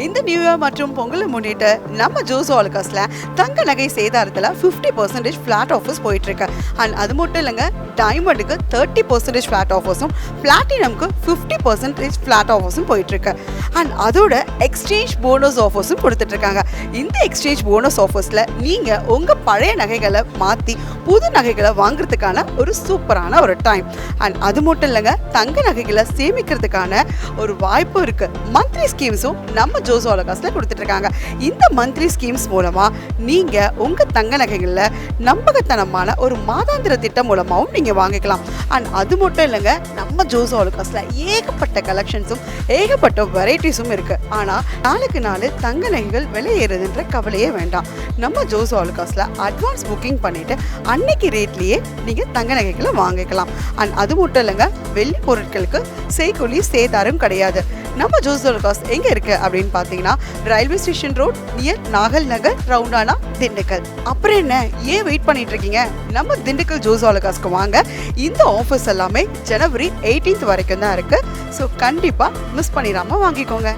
இந்த new year மற்றும் பொங்கலை முன்னிட்டு நம்ம ஜோஸ் ஆலுகாஸ்ல தங்க நகை சேதாரத்தில் 50% ஃபிளாட் ஆஃபர்ஸ் போயிட்டு இருக்கு. அண்ட் அது மட்டும் இல்லைங்க, டைமண்டுக்கு 30% ஃபிளாட் ஆஃபர்ஸும் பிளாட்டினம்க்கு 50% ஃபிளாட் ஆஃபர்ஸும் போயிட்டு இருக்கு. அண்ட் அதோட எக்ஸ்சேஞ்ச் போனஸ் ஆஃபர்ஸும் கொடுத்துட்டு இருக்காங்க. இந்த எக்ஸ்சேஞ்ச் போனஸ் ஆஃபர்ஸ்ல நீங்க உங்க பழைய நகைகளை மாற்றி புது நகைகளை வாங்குறதுக்கான ஒரு சூப்பரான ஒரு டைம். அண்ட் அது மட்டும் இல்லைங்க, தங்க நகைகளை சேமிக்கிறதுக்கான ஒரு வாய்ப்பு இருக்கு. மந்த்லி ஸ்கீம்ஸும் நம்ம ஜோஸ் ஆலுகாஸ்ல கொடுத்துட்டு இருக்காங்க. இந்த மந்த்லி ஸ்கீம்ஸ் மூலமா நீங்க உங்க தங்க நகைகளில் நம்பகத்தனமான ஒரு மாதாந்திர திட்டம் மூலமாகவும் நீங்க வாங்கிக்கலாம். அண்ட் அது மட்டும் இல்லைங்க, நம்ம ஜோஸ் ஆலுகாஸ்ல ஏகப்பட்ட கலெக்ஷன்ஸும் ஏகப்பட்ட வெரைட்டிஸும் இருக்கு. ஆனா நாளுக்கு நாள் தங்க நகைகள் விலை ஏறுதுன்ற கவலையே வேண்டாம். நம்ம ஜோஸ் ஆலுகாஸ்ல அட்வான்ஸ் புக்கிங் பண்ணிட்டு அன்னைக்கு ரேட்லயே நீங்க தங்க நகைகளை வாங்கிக்கலாம். அண்ட் அது மட்டும் இல்லைங்க, வெள்ளி பொருட்களுக்கு செய்கூலி சேதாரம் கிடையாது. நம்ம ஜோஸ் ஆலுகாஸ் எங்க இருக்கு அப்படின்னு பாத்தீங்கன்னா, railway station road near Nagal Nagar, ரவுண்டானா, திண்டுக்கல். அப்புறம் என்ன, ஏன் வெயிட் பண்ணிட்டு இருக்கீங்க? நம்ம திண்டுக்கல் ஜோஸ் ஆலுகாஸ்க்கு வாங்க. இந்த ஆஃபர்ஸ் எல்லாமே ஜனவரி 18 வரைக்கும் தான் இருக்கு. ஸோ கண்டிப்பா மிஸ் பண்ணிடாம வாங்கிக்கோங்க.